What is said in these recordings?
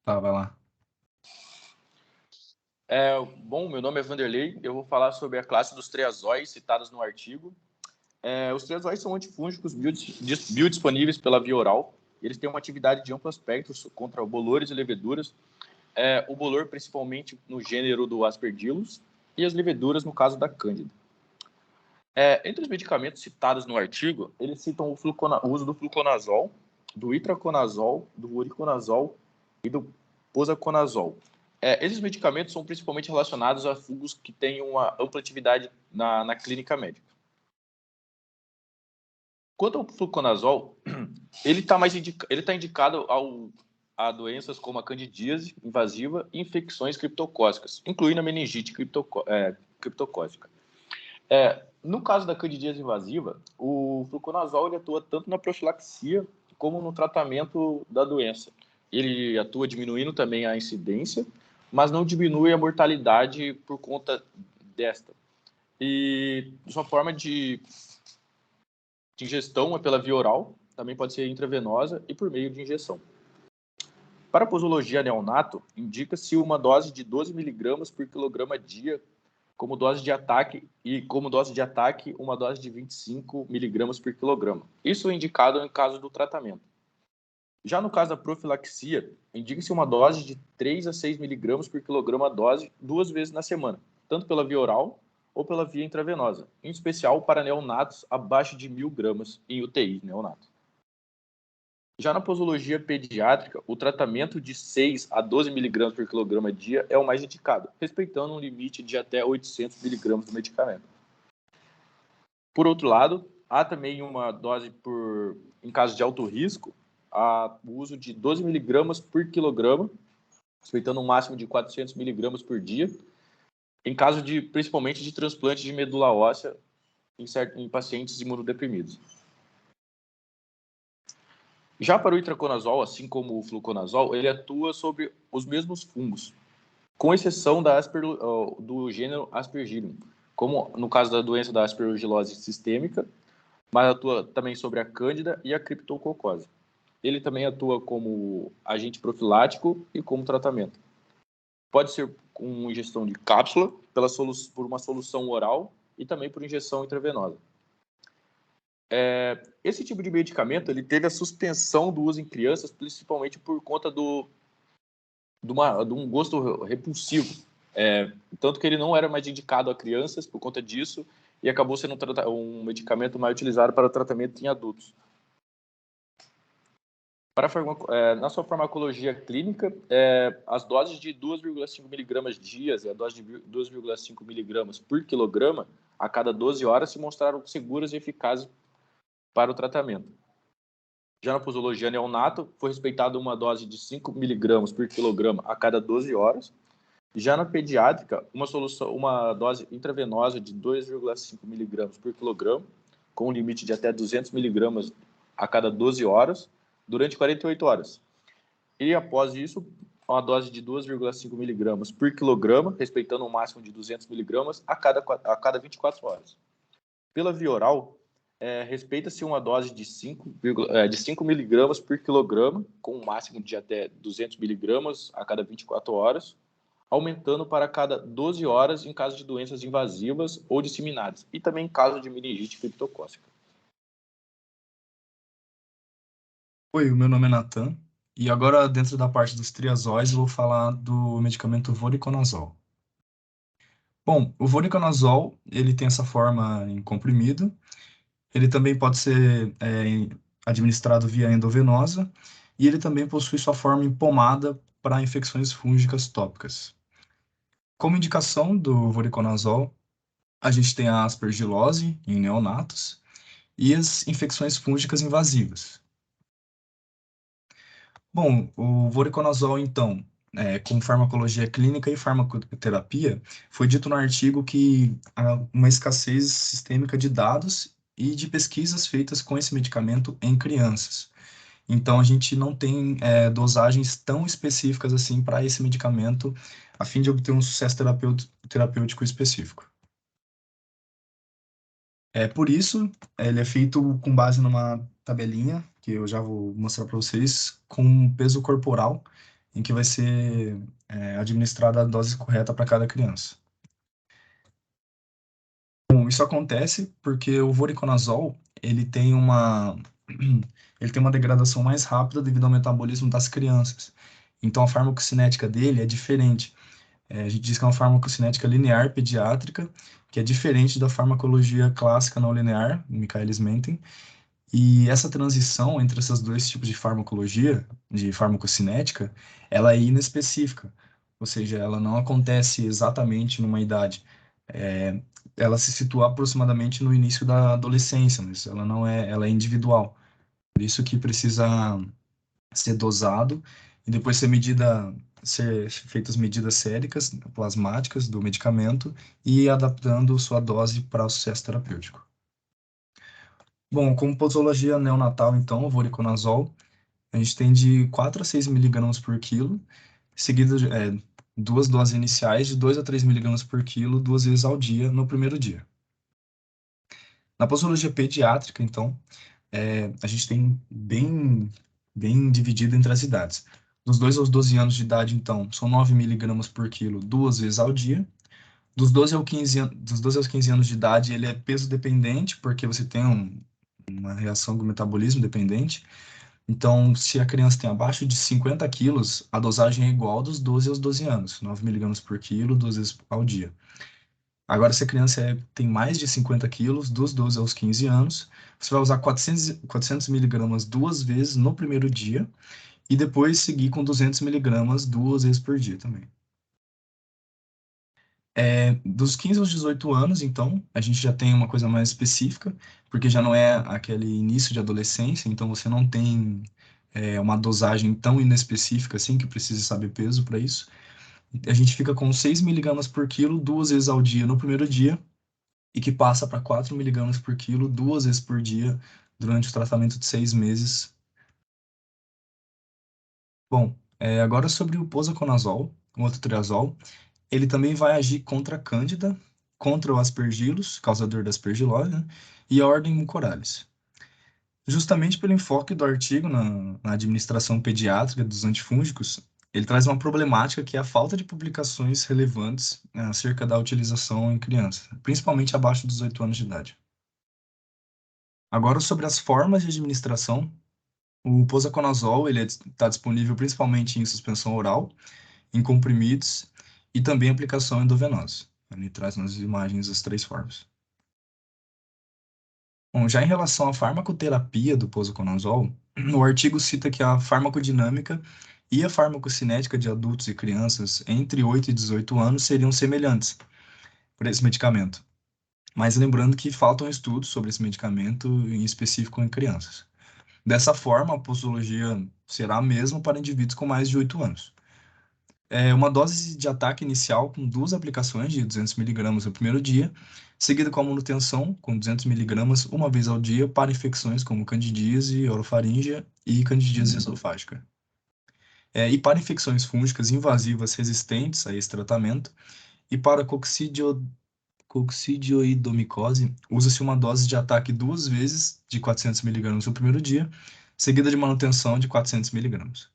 Tá, vai lá. Bom, meu nome é Vanderlei, eu vou falar sobre a classe dos triazóis citadas no artigo. Os triazóis são antifúngicos biodisponíveis pela via oral. Eles têm uma atividade de amplo espectro contra bolores e leveduras. O bolor, principalmente no gênero do Aspergillus, e as leveduras, no caso da Cândida. Entre os medicamentos citados no artigo, eles citam o uso do fluconazol, do itraconazol, do voriconazol e do posaconazol. Esses medicamentos são principalmente relacionados a fungos que têm uma ampla atividade na clínica médica. Quanto ao fluconazol, ele está indicado a doenças como a candidíase invasiva e infecções criptocócicas, incluindo a meningite criptocócica. No caso da candidíase invasiva, o fluconazol ele atua tanto na profilaxia como no tratamento da doença. Ele atua diminuindo também a incidência, mas não diminui a mortalidade por conta desta. E sua forma de ingestão é pela via oral, também pode ser intravenosa e por meio de injeção. Para a posologia neonato, indica-se uma dose de 12 mg por quilograma dia como dose de ataque uma dose de 25 mg por quilograma. Isso é indicado em caso do tratamento. Já no caso da profilaxia, indica-se uma dose de 3 a 6 mg por quilograma dose 2 vezes na semana, tanto pela via oral ou pela via intravenosa, em especial para neonatos abaixo de 1.000 gramas em UTI neonato. Já na posologia pediátrica, o tratamento de 6 a 12 mg por quilograma dia é o mais indicado, respeitando um limite de até 800 mg do medicamento. Por outro lado, há também uma dose em caso de alto risco, o uso de 12 mg por quilograma, respeitando um máximo de 400 mg por dia, em caso principalmente de transplante de medula óssea em pacientes imunodeprimidos. Já para o itraconazol, assim como o fluconazol, ele atua sobre os mesmos fungos, com exceção do gênero Aspergillum, como no caso da doença da aspergilose sistêmica, mas atua também sobre a cândida e a criptococose. Ele também atua como agente profilático e como tratamento. Pode ser com ingestão de cápsula, por uma solução oral e também por injeção intravenosa. Esse tipo de medicamento ele teve a suspensão do uso em crianças, principalmente por conta de um gosto repulsivo. Tanto que ele não era mais indicado a crianças por conta disso e acabou sendo um medicamento mais utilizado para tratamento em adultos. Na sua farmacologia clínica, as doses de 2,5 mg dias e a dose de 2,5 mg por quilograma a cada 12 horas se mostraram seguras e eficazes para o tratamento. Já na posologia neonato, foi respeitada uma dose de 5 mg por quilograma a cada 12 horas. Já na pediátrica, uma dose intravenosa de 2,5 mg por quilograma, com um limite de até 200 mg a cada 12 horas, durante 48 horas. E após isso, uma dose de 2,5 mg por quilograma, respeitando um máximo de 200 mg a cada 24 horas. Pela via oral, respeita-se uma dose de 5 mg por quilograma, com um máximo de até 200 mg a cada 24 horas, aumentando para cada 12 horas em caso de doenças invasivas ou disseminadas, e também em caso de meningite criptocócica. Oi, o meu nome é Nathan, e agora dentro da parte dos triazóis eu vou falar do medicamento voriconazol. Bom, o voriconazol, ele tem essa forma em comprimido, ele também pode ser administrado via endovenosa, e ele também possui sua forma em pomada para infecções fúngicas tópicas. Como indicação do voriconazol, a gente tem a aspergilose em neonatos e as infecções fúngicas invasivas. Bom, o voriconazol, então, com farmacologia clínica e farmacoterapia, foi dito no artigo que há uma escassez sistêmica de dados e de pesquisas feitas com esse medicamento em crianças. Então, a gente não tem dosagens tão específicas assim para esse medicamento, a fim de obter um sucesso terapêutico específico. Por isso, ele é feito com base numa tabelinha, que eu já vou mostrar para vocês, com peso corporal. em que vai ser administrada a dose correta para cada criança. Bom, isso acontece porque o voriconazol, ele tem uma degradação mais rápida devido ao metabolismo das crianças. Então, a farmacocinética dele é diferente. A gente diz que é uma farmacocinética linear pediátrica, que é diferente da farmacologia clássica não linear, Michaelis-Menten. E essa transição entre esses dois tipos de farmacologia, de farmacocinética, ela é inespecífica, ou seja, ela não acontece exatamente numa idade. É, ela se situa aproximadamente no início da adolescência, mas ela não é, ela é individual. Por isso que precisa ser dosado e depois ser feitas medidas séricas, plasmáticas do medicamento e adaptando sua dose para o sucesso terapêutico. Bom, como posologia neonatal, então, o voriconazol, a gente tem de 4 a 6 miligramas por quilo, seguido de duas doses iniciais de 2 a 3 miligramas por quilo, 2 vezes ao dia, no primeiro dia. Na posologia pediátrica, então, a gente tem bem dividido entre as idades. Dos 2 aos 12 anos de idade, então, são 9 miligramas por quilo, 2 vezes ao dia. Dos 12 aos 15 anos de idade, ele é peso dependente, porque você tem uma reação do metabolismo dependente. Então, se a criança tem abaixo de 50 quilos, a dosagem é igual dos 12 aos 12 anos, 9 miligramas por quilo, 2 vezes ao dia. Agora, se a criança tem mais de 50 quilos, dos 12 aos 15 anos, você vai usar 400 miligramas 2 vezes no primeiro dia e depois seguir com 200 miligramas 2 vezes por dia também. Dos 15 aos 18 anos, então, a gente já tem uma coisa mais específica, porque já não é aquele início de adolescência, então você não tem uma dosagem tão inespecífica assim, que precisa saber peso para isso. A gente fica com 6 miligramas por quilo 2 vezes ao dia no primeiro dia, e que passa para 4 miligramas por quilo 2 vezes por dia durante o tratamento de 6 meses. Bom, agora sobre o posaconazol, o outro triazol, ele também vai agir contra a Cândida, contra o Aspergillus, causador da aspergilose, né, e a ordem Mucorales. Justamente pelo enfoque do artigo na administração pediátrica dos antifúngicos, ele traz uma problemática que é a falta de publicações relevantes, né, acerca da utilização em crianças, principalmente abaixo dos 8 anos de idade. Agora, sobre as formas de administração, o posaconazol ele está disponível principalmente em suspensão oral, em comprimidos e também aplicação endovenosa. Ele traz nas imagens as 3 formas. Bom, já em relação à farmacoterapia do posaconazol, o artigo cita que a farmacodinâmica e a farmacocinética de adultos e crianças entre 8 e 18 anos seriam semelhantes para esse medicamento. Mas lembrando que faltam estudos sobre esse medicamento, em específico em crianças. Dessa forma, a posologia será a mesma para indivíduos com mais de 8 anos. Uma dose de ataque inicial com 2 aplicações de 200 miligramas no primeiro dia, seguida com a manutenção com 200 miligramas 1 vez ao dia para infecções como candidíase orofaríngea e candidíase esofágica. E para infecções fúngicas invasivas resistentes a esse tratamento, e para coccidioidomicose, usa-se uma dose de ataque 2 vezes de 400 miligramas no primeiro dia, seguida de manutenção de 400 miligramas.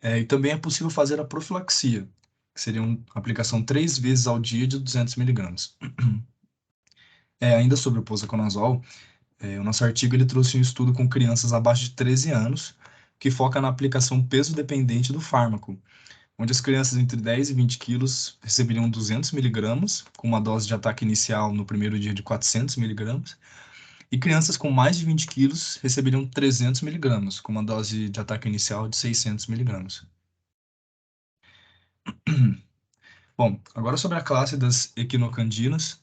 E também é possível fazer a profilaxia, que seria uma aplicação 3 vezes ao dia de 200 miligramas. Ainda sobre o posaconazol, o nosso artigo ele trouxe um estudo com crianças abaixo de 13 anos, que foca na aplicação peso-dependente do fármaco, onde as crianças entre 10 e 20 quilos receberiam 200 miligramas, com uma dose de ataque inicial no primeiro dia de 400 miligramas, e crianças com mais de 20 quilos receberiam 300 miligramas, com uma dose de ataque inicial de 600 miligramas. Bom, agora sobre a classe das equinocandinas,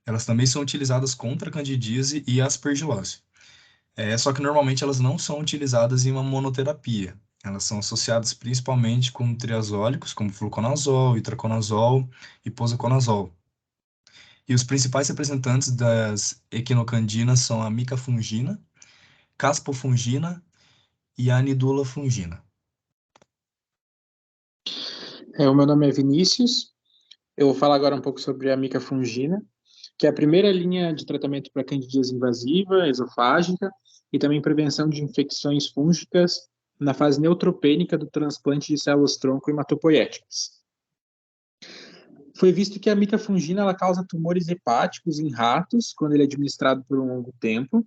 elas também são utilizadas contra a candidíase e a aspergilose. Só que normalmente elas não são utilizadas em uma monoterapia. Elas são associadas principalmente com triazólicos, como fluconazol, itraconazol e posaconazol. E os principais representantes das equinocandinas são a micafungina, caspofungina e a anidulafungina. O meu nome é Vinícius. Eu vou falar agora um pouco sobre a micafungina, que é a primeira linha de tratamento para candidíase invasiva, esofágica, e também prevenção de infecções fúngicas na fase neutropênica do transplante de células-tronco hematopoéticas. Foi visto que a micafungina ela causa tumores hepáticos em ratos quando ele é administrado por um longo tempo,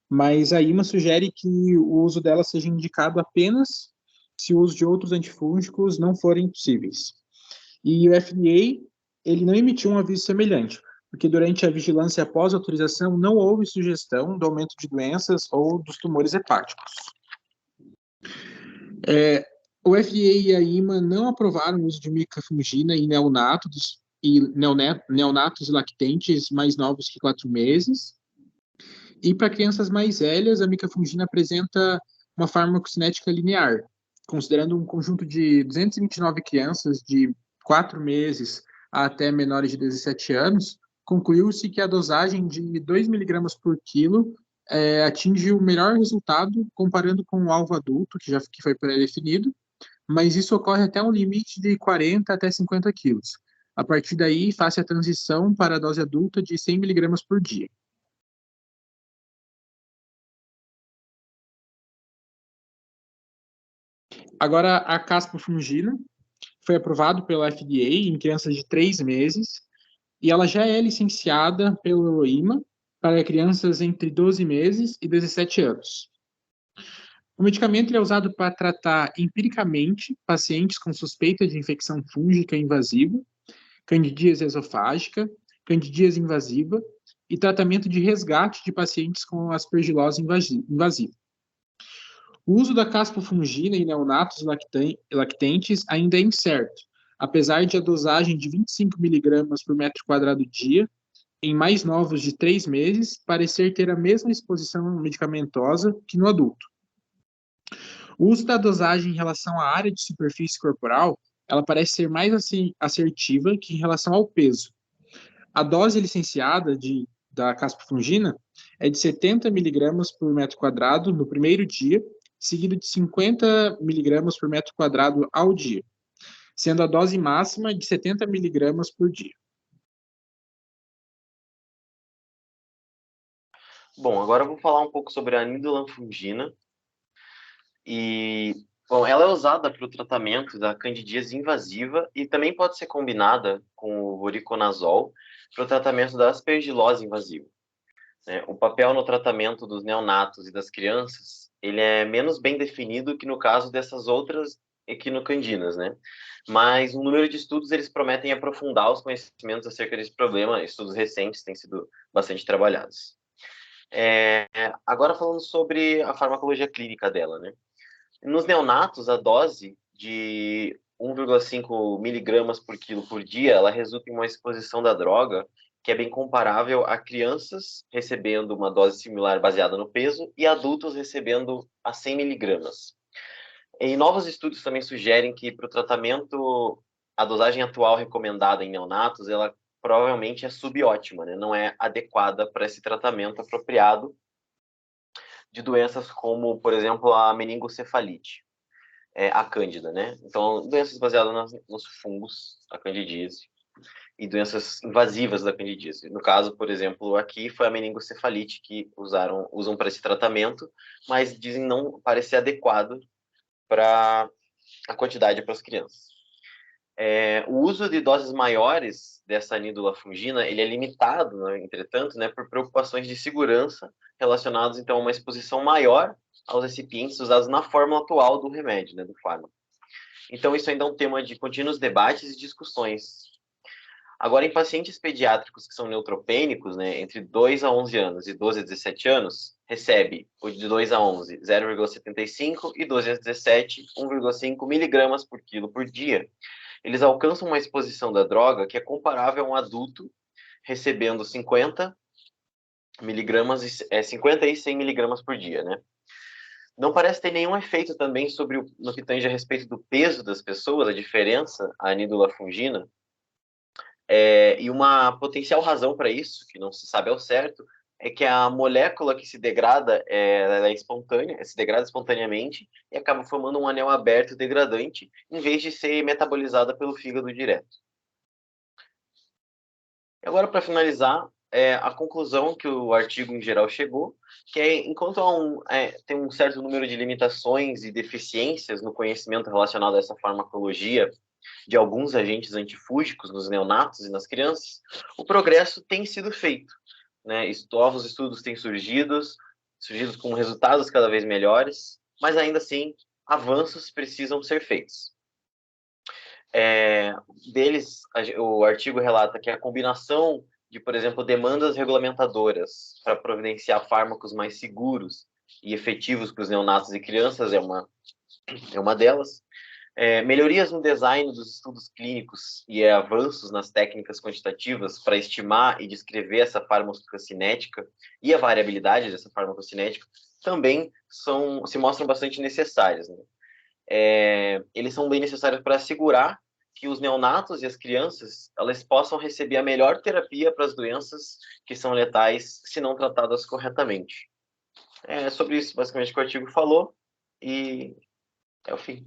mas a IMA sugere que o uso dela seja indicado apenas se o uso de outros antifúngicos não forem possíveis. E o FDA ele não emitiu um aviso semelhante, porque durante a vigilância após autorização não houve sugestão do aumento de doenças ou dos tumores hepáticos. O FDA e a IMA não aprovaram o uso de micafungina em neonatos e lactentes mais novos que 4 meses. E para crianças mais velhas, a micafungina apresenta uma farmacocinética linear, considerando um conjunto de 229 crianças de 4 meses até menores de 17 anos, concluiu-se que a dosagem de 2 miligramas por quilo atinge o melhor resultado comparando com o alvo adulto, que foi pré-definido, mas isso ocorre até um limite de 40 até 50 quilos. A partir daí, faz a transição para a dose adulta de 100 miligramas por dia. Agora, a caspofungina foi aprovado pela FDA em crianças de 3 meses e ela já é licenciada pelo IMA para crianças entre 12 meses e 17 anos. O medicamento é usado para tratar empiricamente pacientes com suspeita de infecção fúngica invasiva, candidíase esofágica, candidíase invasiva e tratamento de resgate de pacientes com aspergilose invasiva. O uso da caspofungina em neonatos lactentes ainda é incerto, apesar de a dosagem de 25 mg por metro quadrado dia, em mais novos de 3 meses, parecer ter a mesma exposição medicamentosa que no adulto. O uso da dosagem em relação à área de superfície corporal, ela parece ser mais assertiva que em relação ao peso. A dose licenciada da caspofungina é de 70 mg por metro quadrado no primeiro dia, seguido de 50 mg por metro quadrado ao dia, sendo a dose máxima de 70 mg por dia. Bom, agora eu vou falar um pouco sobre a nidolanfungina. Bom, ela é usada para o tratamento da candidíase invasiva e também pode ser combinada com o voriconazol para o tratamento da aspergilose invasiva. O papel no tratamento dos neonatos e das crianças, ele é menos bem definido que no caso dessas outras equinocandinas, Mas o número de estudos, eles prometem aprofundar os conhecimentos acerca desse problema. Estudos recentes têm sido bastante trabalhados. Agora falando sobre a farmacologia clínica dela, Nos neonatos, a dose de 1,5 miligramas por quilo por dia, ela resulta em uma exposição da droga que é bem comparável a crianças recebendo uma dose similar baseada no peso e adultos recebendo a 100 miligramas. E novos estudos também sugerem que para o tratamento, a dosagem atual recomendada em neonatos, ela provavelmente é subótima, não é adequada para esse tratamento apropriado de doenças como, por exemplo, a meningocefalite, a cândida, Então, doenças baseadas nos fungos, a candidíase, e doenças invasivas da candidíase. No caso, por exemplo, aqui foi a meningocefalite que usam para esse tratamento, mas dizem não parecer adequado para a quantidade para as crianças. O uso de doses maiores dessa nidolafungina, ele é limitado, entretanto, por preocupações de segurança relacionadas, então, a uma exposição maior aos recipientes usados na fórmula atual do remédio, do fármaco. Então, isso ainda é um tema de contínuos debates e discussões. Agora, em pacientes pediátricos que são neutropênicos, entre 2 a 11 anos e 12 a 17 anos, recebe o de 2 a 11, 0,75 e 12 a 17, 1,5 miligramas por quilo por dia. Eles alcançam uma exposição da droga que é comparável a um adulto recebendo 50 miligramas, 50 e 100 miligramas por dia, Não parece ter nenhum efeito também no que tange a respeito do peso das pessoas, a diferença, a nidolafungina. E uma potencial razão para isso, que não se sabe ao certo, é que a molécula que se degrada ela é espontânea, se degrada espontaneamente e acaba formando um anel aberto degradante, em vez de ser metabolizada pelo fígado direto. E agora, para finalizar, a conclusão que o artigo em geral chegou, que enquanto tem um certo número de limitações e deficiências no conhecimento relacionado a essa farmacologia de alguns agentes antifúngicos nos neonatos e nas crianças, o progresso tem sido feito, né? Novos estudos têm surgido com resultados cada vez melhores, mas ainda assim, avanços precisam ser feitos. O artigo relata que a combinação de, por exemplo, demandas regulamentadoras para providenciar fármacos mais seguros e efetivos para os neonatos e crianças é uma delas. Melhorias no design dos estudos clínicos e avanços nas técnicas quantitativas para estimar e descrever essa farmacocinética e a variabilidade dessa farmacocinética também se mostram bastante necessárias, né? Eles são bem necessários para assegurar que os neonatos e as crianças elas possam receber a melhor terapia para as doenças que são letais se não tratadas corretamente. Sobre isso, basicamente, que o artigo falou, e é o fim.